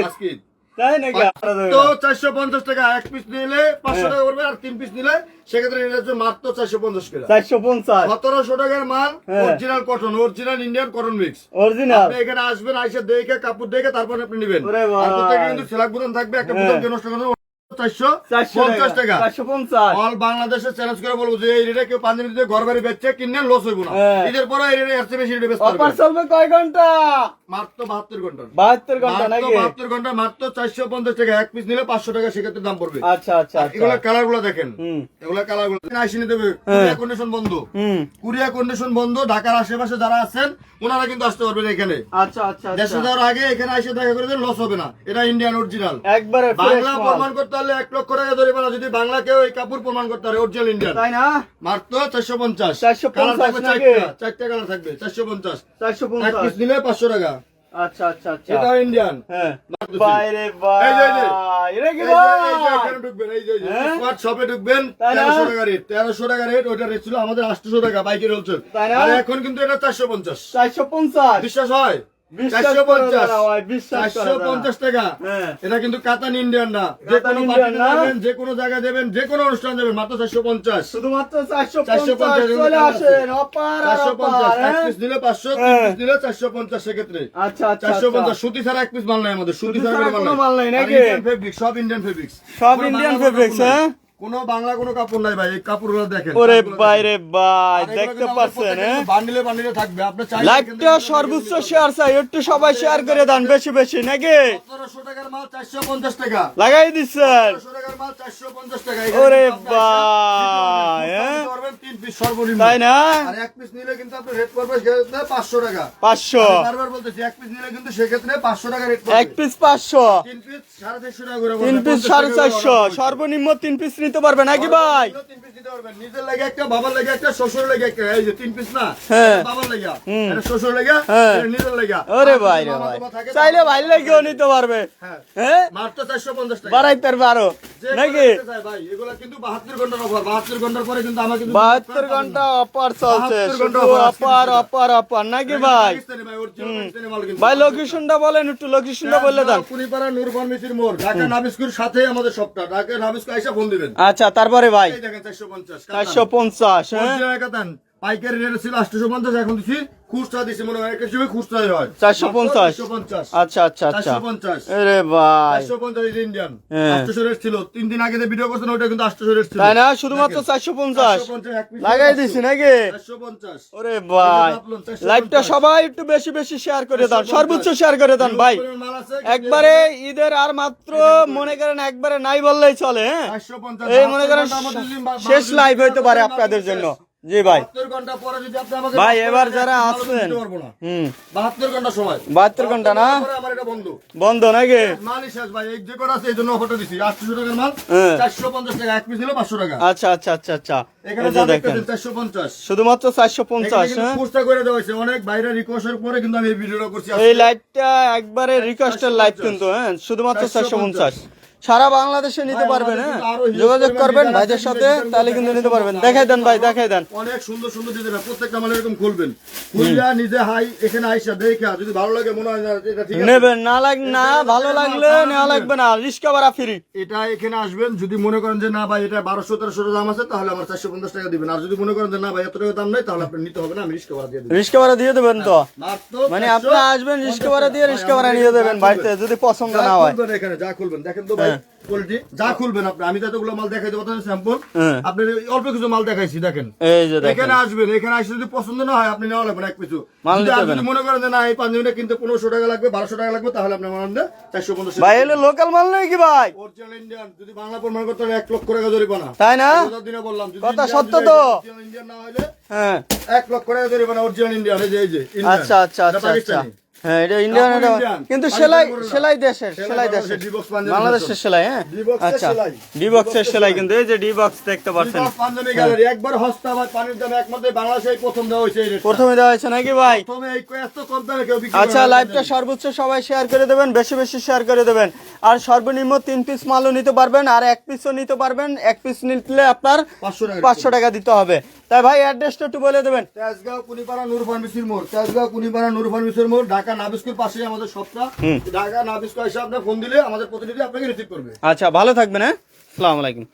আজকে তাই নাকি? তো 450 টাকা, এক পিস নিলে 500 টাকা করবে, আর 3 পিস নিলে সেক্ষেত্রে এটা হচ্ছে মাত্র 450 টাকা। 450 1700 টাকার মাল, original cotton, original Indian cotton mix. Original. আপনি এখানে আসবেন, আইসা দেখে কাপড় দেখে তারপর আপনি নেবেন। ওরে আর ভাই। প্রত্যেকটা কিন্তু সেলাক বুতাম থাকবে, একটা বুতাম কেন নষ্ট করবে 450 টাকা। 450 অল বাংলাদেশে চ্যালেঞ্জ করে বলবো যে এই রেটে কেউ পাঞ্জাবি দিয়ে ঘর বাড়ি বেচছে কিনে লস হইব না। ঈদের পরে এই রেটে এর চেয়ে বেশি রেটে বেচতে অফার পারবে। চলবে কয় ঘন্টা? মাত্র 72 ঘন্টা। 72 ঘন্টা নাকি? 72 ঘন্টা, মাত্র 450 টাকা। এক পিস নিলে 500 টাকা সেক্ষেত্রে দাম পড়বে। আচ্ছা আচ্ছা আচ্ছা। এগুলা কালার গুলো দেখেন, এগুলা কালার গুলো আইসি নিতে হবে। কুরিয়া কন্ডিশন বন্ধ, কুরিয়া কন্ডিশন বন্ধ। ঢাকার আশেপাশে যারা আছেন ওনারা কিন্তু আসতে পারবেন এখানে। আচ্ছা আচ্ছা দেশে যাওয়ার আগে এখানে এসে দেখা করে লস হবে না। এটা ইন্ডিয়ান অরিজিনাল। একবারে বাংলা প্রমাণ করতে হলে 1 লক্ষ টাকা ধরে পারা, যদি বাংলা কেউ এই কাপড় প্রমাণ করতে পারে অরিজিনাল ইন্ডিয়ান, তাই না? মাত্র 450। 450 কালার থাকবে নাকি? চারটা কালার থাকবে 450। 450 এক পিস নিলে 500 টাকা। আচ্ছা আচ্ছা আচ্ছা। এটা ইন্ডিয়ান। হ্যাঁ বাইরে ভাই, এই যে এটা কি এই যে ভাই? এখানে ঢুকবেন, এই যে স্মার্ট শপে ঢুকবেন, 1300 টাকা রেট। 1300 টাকা রেট। ওটা রেট ছিল আমাদের 800 টাকা পাইকারি হোলসেল। তাই না? আর এখন কিন্তু এটা 450। 450 বিশ্বাস হয়? বিশ্বাস করা যায় না ভাই, 450 টাকা। হ্যাঁ। এটা কিন্তু কাতান ইন্ডিয়ান না। যে কোনো ইন্ডিয়ান পার্টিতে না? যাবেন, যে কোনো জায়গায় দেবেন, যে কোনো অনুষ্ঠান দেবেন, মাত্র 450। শুধুমাত্র 450 450 চলে আসেন। অপার আর 450। অপার, এক হ্যাঁ? পিস নিলে 500, 3 পিস নিলে 450 সেক্ষেত্রে। আচ্ছা আচ্ছা 450। সুতি ছাড়া এক পিস মাল নাই আমাদের। সুতি ছাড়া কোনো মাল নাই নাকি? ইন্ডিয়ান ফেব্রিক, সব ইন্ডিয়ান ফেব্রিক্স। সব ইন্ডিয়ান ফেব্রিক্স, হ্যাঁ? কোনো বাংলা কোনো কাপড় নাই ভাই। এই কাপড়গুলো দেখেন। ওরে বাইরে ভাই, দেখতে পাচ্ছেন, হ্যাঁ? বান্ডিলে বান্ডিলে থাকবে। আপনি চাইলে লাইভটা সর্বোচ্চ শেয়ার চাই, একটু সবাই শেয়ার করে দেন বেশি বেশি নাকি? 1700 টাকার মাল 450 টাকা। লাগাই দিচ্ছেন। 1700 টাকার মাল 450 টাকা। ওরে ভাই, হ্যাঁ? 3 পিস সর্বনিম্ন। তাই না? আর এক পিস নিলে কিন্তু আপনি রেট করবে সেক্ষেত্রে 500 টাকা। 500 আমি বারবার বলতেছি, এক পিস নিলে কিন্তু সেক্ষেত্রে 500 টাকা রেট পড়বে। এক পিস 500, 3 পিস 450 টাকা করে। 3 পিস 450, সর্বনিম্ন 3 পিস নিতে পারবে নাকি ভাই? 3 পিস দিতে পারবেন। নিজের লাগে একটা, বাবার লাগে একটা, শ্বশুর লাগে একটা। এই যে 3 পিস না, হ্যাঁ। এটা বাবার লাগা, এটা শ্বশুর লাগা, হ্যাঁ। এটা নিজের লাগা। ওরে আর ভাই যদি রে মামা ভাই, বাবা থাকে, চাইলে ভাই লাগেও নিতে পারবে, হ্যাঁ। হ্যাঁ? মাত্র 450 টাকা। বাড়াইতে পারো যে নাকি? কোনো নিতে চায় ভাই, এগুলা কিন্তু 72 ঘন্টার অফার। 72 ঘন্টার পরে কিন্তু আমাকে কিন্তু 72 ঘন্টা অফার চলছে, 72 ঘন্টা শুধু offer, অফার আজকে অফার অফার নাকি ভাই? পাকিস্তানি ভাই, original পাকিস্তানি মাল কিন্তু। ভাই লোকেশনটা বলেন, একটু লোকেশনটা বললে দেন। কুড়িপাড়া নূর ফার্মেসির মোড়, ঢাকা নাবিস্কুর সাথেই আমাদের শপটা। ঢাকা নাবিস্কু আইসা ফোন দিবেন। আচ্ছা তারপরে ভাই এই দেখেন 450। 450, হ্যাঁ? অরিজিনাল কাতান। পাইকারি রেট ছিল 850, এখন দিছি খুচরা দিছি, মনে হয় একটা সময় খুচরাই হয় 450। 450। আচ্ছা আচ্ছা আচ্ছা। 450। আরে ভাই, 450 ইন্ডিয়ান। হ্যাঁ। 800 রেট ছিল 3 দিন আগে যে ভিডিও করছেন ওটা কিন্তু 800 রেট ছিল। তাই না? শুধুমাত্র 450 লাগাই দিছি নাকি? 450। ওরে ভাই, লাইভটা সবাই একটু বেশি বেশি শেয়ার করে দেন, সর্বোচ্চ শেয়ার করে দেন ভাই। একবারে ঈদের আর মাত্র মনে করেন একবারে নাই বললেই চলে, হ্যাঁ? এই মনে করেন শেষ লাইভ হইতে পারে আপনাদের জন্য। জি ভাই। 72 ঘন্টা পরে যদি আপনি আমাকে ভাই এবার যারা ভালো আছেন, দিতে পারবো না। হুম, 72 ঘন্টা সময়। 72 ঘন্টা না? পরে আমার এটা বন্ধ। বন্ধ নাকি? মালই শেষ ভাই। এই যে কটা আছে এই জন্য অফারটা দিছি। 800 টাকার মাল, হ্যাঁ। 450 টাকা। এক পিস হলো 500 টাকা। আচ্ছা আচ্ছা আচ্ছা আচ্ছা। এখানে এই যে দাম দেখেন, দেখতেছেন 450। শুধুমাত্র 450, হ্যাঁ? খুচরা করে দেওয়া হয়েছে। অনেক বাইরে রিকোয়েস্টের পরে কিন্তু আমি এই ভিডিওটা করছি। এই লাইভটা একবারে রিকোয়েস্টের লাইভ কিন্তু, হ্যাঁ? শুধুমাত্র 450। সারা বাংলাদেশে নিতে পারবেন, হ্যাঁ? যোগাযোগ করবেন ভাইদের সাথে, তাহলে কিন্তু নিতে পারবেন। দেখাই দেন ভাই, দেখাই দেন। অনেক সুন্দর সুন্দর ডিজাইন। প্রত্যেকটা মাল এরকম খুলবেন, খুললা নিজে হাই এখানে আইসা দেখা যদি ভালো লাগে, মনে হয় না এটা ঠিক আছে, নেবেন, না লাগ না ভালো লাগলে নেওয়া লাগবে না, রিস্কা ভাড়া ফ্রি। এটা এখানে আসবেন। যদি মনে করেন যে না ভাই এটা 1200-1300 দাম আছে, তাহলে আমার 450 টাকা দিবেন। আর যদি মনে করেন যে না ভাই এত টাকা দাম নাই, তাহলে আপনি নিতে হবে না, আমি রিস্কা ভাড়া দিয়ে দেবো। রিস্কা ভাড়া দিয়ে দেবেন তো? মাত্র মানে আপনি আসবেন, রিস্কা ভাড়া দিয়ে রিস্কা ভাড়া নিয়ে দেবেন বাড়িতে, যদি পছন্দ না হয়। এখানে যা খুলবেন দেখেন তো ভাই, কোয়ালিটি যা খুলবেন আপনি। আমি তো এতগুলো মাল দেখাই দেবো, স্যাম্পল। আপনি অল্প কিছু মাল দেখাইছি, দেখেন। এই যে দেখেন, এখানে আসবেন, এখানে আসলে যদি পছন্দ না হয় আপনি নেওয়া লাগবে না এক পিছু। মাল নিতে যদি হবে না। মনে করেন যে না এই পাঞ্জাবিটা কিনতে 1500 টাকা লাগবে, 1200 টাকা লাগবে, তাহলে আপনি আমার 450 ভাই এলো লোকাল মাল নয় কি ভাই? Original Indian. যদি বাংলা প্রমাণ করতে হবে 1 লক্ষ টাকা জরিমানা। তাই না? দিনে বললাম যদি কথা Indian সত্য যদি তো? original Indian না হলে হ্যাঁ। 1 লক্ষ টাকা জরিমানা। Original Indian. এই যে Indian। আচ্ছা আচ্ছা এটা আচ্ছা আচ্ছা। পাকিস্তানি। হ্যাঁ, এটা ইন্ডিয়ান, এটা কিন্তু সেলাই সেলাই দেশের, সেলাই দেশের, D-box পাঞ্জাবি বাংলাদেশের সেলাই, হ্যাঁ? D-box এর আচ্ছা, সেলাই। ডি বক্সের সেলাই কিন্তু, এই যে ডি বক্স দেখতে পাচ্ছেন, D-box পাঞ্জাবি গ্যালারি একবার হস্তা বা পানির দাম একমাত্র বাংলাদেশে প্রথম দেওয়া হয়েছে এই রেটটা। প্রথমে দেওয়া হয়েছে নাকি ভাই? প্রথমে এই এত কম দামে কেউ বিক্রি আচ্ছা, করে না। লাইভটা সর্বোচ্চ সবাই শেয়ার করে দেবেন, বেশি বেশি শেয়ার করে দেবেন। আর সর্বনিম্ন 3 পিস মালও নিতে পারবেন, আর 1 পিসও নিতে পারবেন। 1 পিস নিলে আপনার 500 টাকা দিতে হবে। তাই ভাই অ্যাড্রেসটা একটু বলে দেবেন। তেজগাঁও কুনিপাড়া নূর ফার্মেসির মোড়, তেজগাঁও কুনিপাড়া নূর ফার্মেসির মোড়, ঢাকা নাবিস্কুর পাশেই আমাদের শপটা। ঢাকা নাবিস্কু এসে আপনি ফোন দিলে আমাদের প্রতিনিধি আপনাকে রিসিভ করবে। আচ্ছা, ভালো থাকবেন, হ্যাঁ, আসসালামু আলাইকুম।